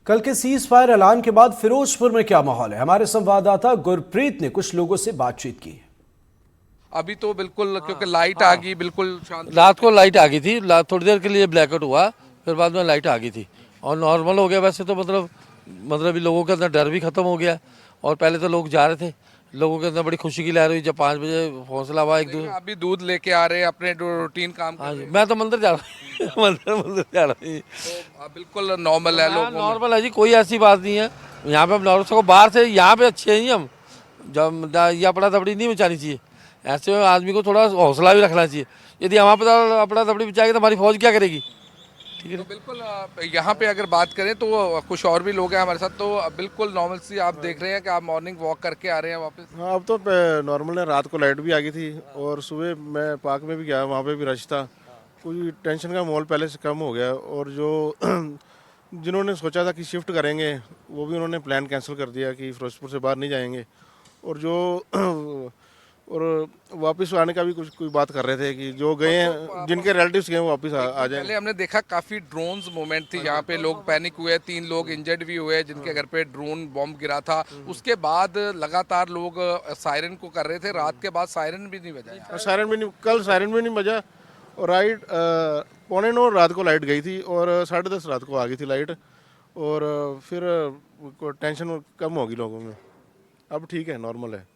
कल के cease fire ऐलान के बाद फिरोजपुर में क्या माहौल है? हमारे संवाददाता गुरप्रीत ने कुछ लोगों से बातचीत की। अभी तो बिल्कुल क्योंकि लाइट आ गई, बिल्कुल शांति। रात को लाइट आ गई थी, थोड़ी देर के लिए ब्लैकआउट हुआ, फिर बाद में लाइट आ गई थी और नॉर्मल हो गया। वैसे तो मतलब लोगों के अंदर डर भी खत्म हो गया और पहले तो लोग जा रहे थे, लोगों के अंदर बड़ी खुशी की लहर हुई जब 5 बजे हौसला हुआ एक दूसरे। अभी दूध लेके आ रहे हैं, अपने रूटीन काम कर हाँ रहे जी, हैं। मैं तो मंदिर जा रहा हूँ मंदिर जा रहा हूँ। तो बिल्कुल नॉर्मल है लोगों में। नॉर्मल है जी, कोई ऐसी बात नहीं है यहाँ पे। हम नॉर्मल को बाहर से यहाँ पे अच्छे हैं ही हम, जब ये अपना दबड़ी नहीं मचानी चाहिए। ऐसे में आदमी को थोड़ा हौसला भी रखना चाहिए। यदि हमारे पास अपना दबड़ी मचाएगी तो हमारी फौज क्या करेगी? ठीक है। तो बिल्कुल यहाँ पे अगर बात करें तो कुछ और भी लोग हैं हमारे साथ। तो बिल्कुल नॉर्मल सी आप देख रहे हैं कि आप मॉर्निंग वॉक करके आ रहे हैं वापस। हाँ, अब तो नॉर्मल है। रात को लाइट भी आ गई थी और सुबह मैं पार्क में भी गया, वहाँ पे भी रश था। कोई टेंशन का माहौल पहले से कम हो गया और जो जिन्होंने सोचा था कि शिफ्ट करेंगे वो भी उन्होंने प्लान कैंसिल कर दिया कि फिरोजपुर से बाहर नहीं जाएंगे। और जो और वापस आने का भी कुछ कोई बात कर रहे थे कि जो गए हैं, जिनके रिलेटिव्स गए हैं वो वापस आ जाएं। पहले हमने देखा काफी ड्रोन्स मूवमेंट थी यहाँ पे, लोग पैनिक हुए, 3 लोग इंजर्ड भी हुए जिनके घर पे ड्रोन बॉम्ब गिरा था। उसके बाद लगातार लोग सायरन को कर रहे थे। रात के बाद सायरन भी नहीं बजा। सायरन भी नहीं, कल सायरन भी नहीं बजा। और राइट 9:15 रात को लाइट गई थी और 10:30 रात को आ गई थी लाइट। और फिर टेंशन कम होगी लोगों में, अब ठीक है, नॉर्मल है।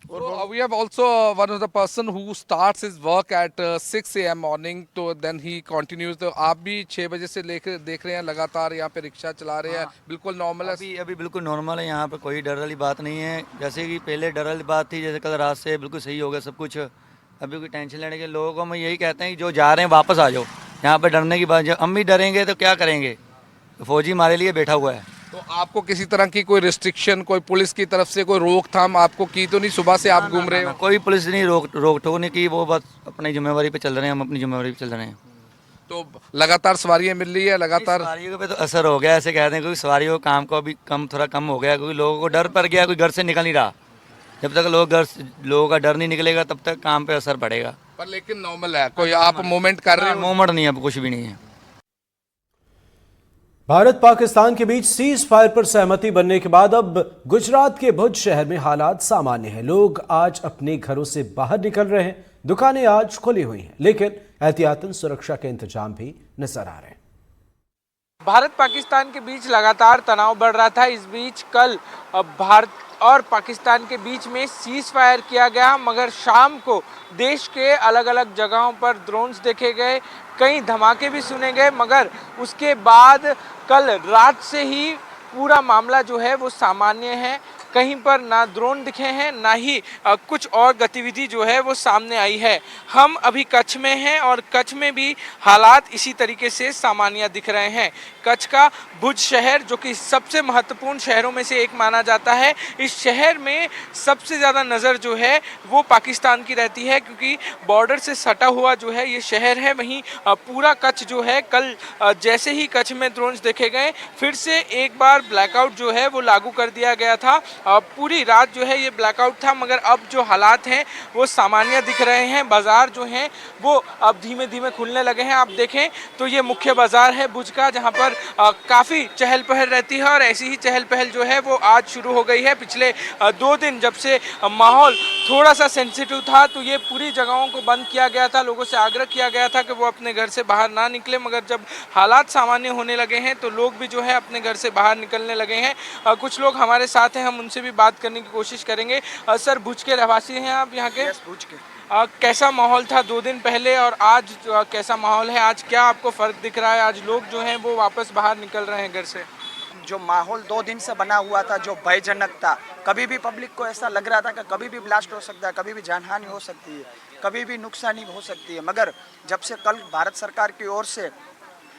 So we have also one of the person who starts his work at 6 a.m. morning, तो then he continues। तो आप भी 6 बजे से लेकर देख रहे हैं लगातार यहाँ पे रिक्शा चला रहे हैं। बिल्कुल नॉर्मल है। अभी बिल्कुल नॉर्मल है, यहाँ पे कोई डर वाली बात नहीं है। जैसे कि पहले डर वाली बात थी, जैसे कल रात से बिल्कुल सही हो गया सब कुछ। अभी कोई टेंशन लेने के लोगों को हम यही कहते हैं कि जो जा रहे हैं वापस आ जाओ। यहाँ पे डरने की बात, जब हम भी डरेंगे तो क्या करेंगे? फौजी हमारे लिए बैठा हुआ है। तो आपको किसी तरह की कोई रिस्ट्रिक्शन, कोई पुलिस की तरफ से कोई रोकथाम आपको की तो नहीं? सुबह से आप घूम रहे हो? कोई पुलिस नहीं रोक टोक नहीं की, वो बस अपनी जिम्मेवारी पे चल रहे हैं, हम अपनी जिम्मेवारी पे चल रहे हैं। तो लगातार सवारियां मिल रही है लगातार? सवारियों पे तो असर हो गया, ऐसे कहते हैं, क्योंकि सवारियों का काम को अभी थोड़ा कम हो गया, क्योंकि लोगों को डर पड़ गया, कोई घर से निकल नहीं रहा। जब तक लोगों का डर नहीं निकलेगा तब तक काम पे असर पड़ेगा। पर लेकिन नॉर्मल है, कोई आप मूवमेंट कर रहे हो? मूवमेंट नहीं है, अब कुछ भी नहीं है। भारत पाकिस्तान के बीच सीज फायर पर सहमति बनने के बाद अब गुजरात के भुज शहर में हालात सामान्य हैं। लोग आज अपने घरों से बाहर निकल रहे हैं, दुकानें आज खुली हुई हैं, लेकिन एहतियातन सुरक्षा के इंतजाम भी नजर आ रहे हैं। भारत पाकिस्तान के बीच लगातार तनाव बढ़ रहा था। इस बीच कल भारत और पाकिस्तान के बीच में सीज फायर किया गया, मगर शाम को देश के अलग अलग जगहों पर ड्रोन्स देखे गए, कई धमाके भी सुने गए, मगर उसके बाद कल रात से ही पूरा मामला जो है वो सामान्य है। कहीं पर ना ड्रोन दिखे हैं, ना ही कुछ और गतिविधि जो है वो सामने आई है। हम अभी कच्छ में हैं और कच्छ में भी हालात इसी तरीके से सामान्य दिख रहे हैं। कच्छ का भुज शहर, जो कि सबसे महत्वपूर्ण शहरों में से एक माना जाता है, इस शहर में सबसे ज़्यादा नज़र जो है वो पाकिस्तान की रहती है, क्योंकि बॉर्डर से सटा हुआ जो है ये शहर है। वहीं पूरा कच्छ जो है, कल जैसे ही कच्छ में ड्रोन्स देखे गए, फिर से एक बार ब्लैकआउट जो है वो लागू कर दिया गया था। पूरी रात जो है ये ब्लैकआउट था, मगर अब जो हालात हैं वो सामान्य दिख रहे हैं। बाज़ार जो हैं वो अब धीमे धीमे खुलने लगे हैं। आप देखें तो ये मुख्य बाज़ार है भुज का, जहाँ पर काफ़ी चहल पहल रहती है और ऐसी ही चहल पहल जो है वो आज शुरू हो गई है। पिछले 2 दिन जब से माहौल थोड़ा सा सेंसिटिव था तो ये पूरी जगहों को बंद किया गया था, लोगों से आग्रह किया गया था कि वो अपने घर से बाहर ना निकले, मगर जब हालात सामान्य होने लगे हैं तो लोग भी जो है अपने घर से बाहर निकलने लगे हैं। कुछ लोग हमारे साथ हैं, हम उनसे भी बात करने की कोशिश करेंगे। सर, भुज के रहवासी हैं आप यहाँ के? भुज के। कैसा माहौल था 2 दिन पहले और आज कैसा माहौल है? आज क्या आपको फ़र्क दिख रहा है? आज लोग जो हैं वो वापस बाहर निकल रहे हैं घर से। जो माहौल 2 दिन से बना हुआ था, जो भयजनक था, कभी भी पब्लिक को ऐसा लग रहा था कि कभी भी ब्लास्ट हो सकता है, कभी भी जानहानि हो सकती है, कभी भी नुकसानी हो सकती है, मगर जब से कल भारत सरकार की ओर से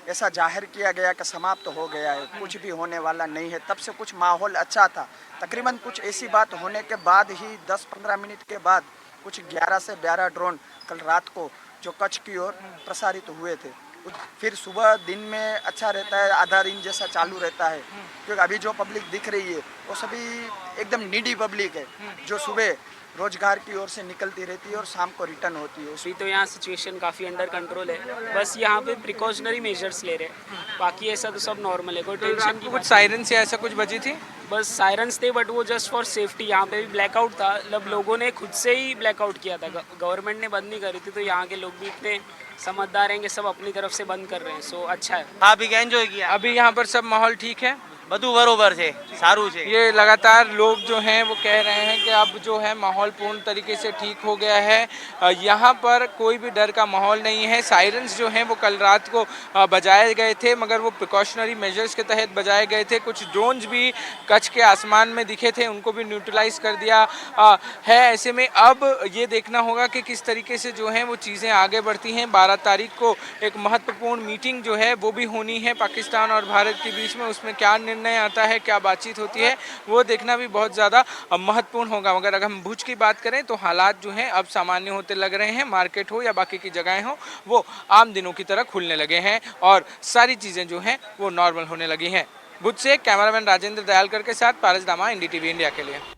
ऐसा जाहिर किया गया कि समाप्त हो गया है, कुछ भी होने वाला नहीं है, तब से कुछ माहौल अच्छा था। तकरीबन कुछ ऐसी बात होने के बाद ही 10-15 मिनट के बाद कुछ 11 से 12 ड्रोन कल रात को जो कच्छ की ओर प्रसारित हुए थे। फिर सुबह दिन में अच्छा रहता है, आधा दिन जैसा चालू रहता है, क्योंकि अभी जो पब्लिक दिख रही है वो सभी एकदम नीडी पब्लिक है, जो सुबह रोजगार की ओर से निकलती रहती है और शाम को रिटर्न होती है। अभी तो यहाँ सिचुएशन काफ़ी अंडर कंट्रोल है, बस यहाँ पे प्रिकॉशनरी मेजर्स ले रहे हैं, बाकी ऐसा तो सब नॉर्मल है, कोई टेंशन की कुछ सायरन्स या ऐसा कुछ बजी थी? बस सायरन्स थे बट वो जस्ट फॉर सेफ्टी। यहाँ पे भी ब्लैकआउट था, मतलब लोगों ने खुद से ही ब्लैकआउट किया था, गवर्नमेंट ने बंद नहीं करी थी, तो यहाँ के लोग भी इतने समझदार हैं कि सब अपनी तरफ से बंद कर रहे हैं, सो अच्छा है। आप भी एंजॉय किया? अभी यहाँ पर सब माहौल ठीक है? બધું બરોબર છે, સારું છે। ये लगातार लोग जो हैं वो कह रहे हैं कि अब जो है माहौल पूर्ण तरीके से ठीक हो गया है, यहाँ पर कोई भी डर का माहौल नहीं है। सायरन्स जो हैं वो कल रात को बजाए गए थे, मगर वो प्रिकॉशनरी मेजर्स के तहत बजाए गए थे। कुछ ड्रोन्स भी कच्छ के आसमान में दिखे थे, उनको भी न्यूट्रलाइज कर दिया है। ऐसे में अब ये देखना होगा कि किस तरीके से जो है वो चीज़ें आगे बढ़ती हैं। 12 तारीख को एक महत्वपूर्ण मीटिंग जो है वो भी होनी है पाकिस्तान और भारत के बीच में, उसमें क्या निर्णय आता है, क्या बातचीत होती है, वो देखना भी बहुत ज़्यादा महत्वपूर्ण होगा। मगर अगर हम भुज की बात करें तो हालात जो हैं अब सामान्य होते लग रहे हैं। मार्केट हो या बाकी की जगहें हो, वो आम दिनों की तरह खुलने लगे हैं और सारी चीज़ें जो हैं वो नॉर्मल होने लगी हैं। भुज से कैमरामैन राजेंद्र दयालकर के साथ पारस दामा, NDTV इंडिया के लिए।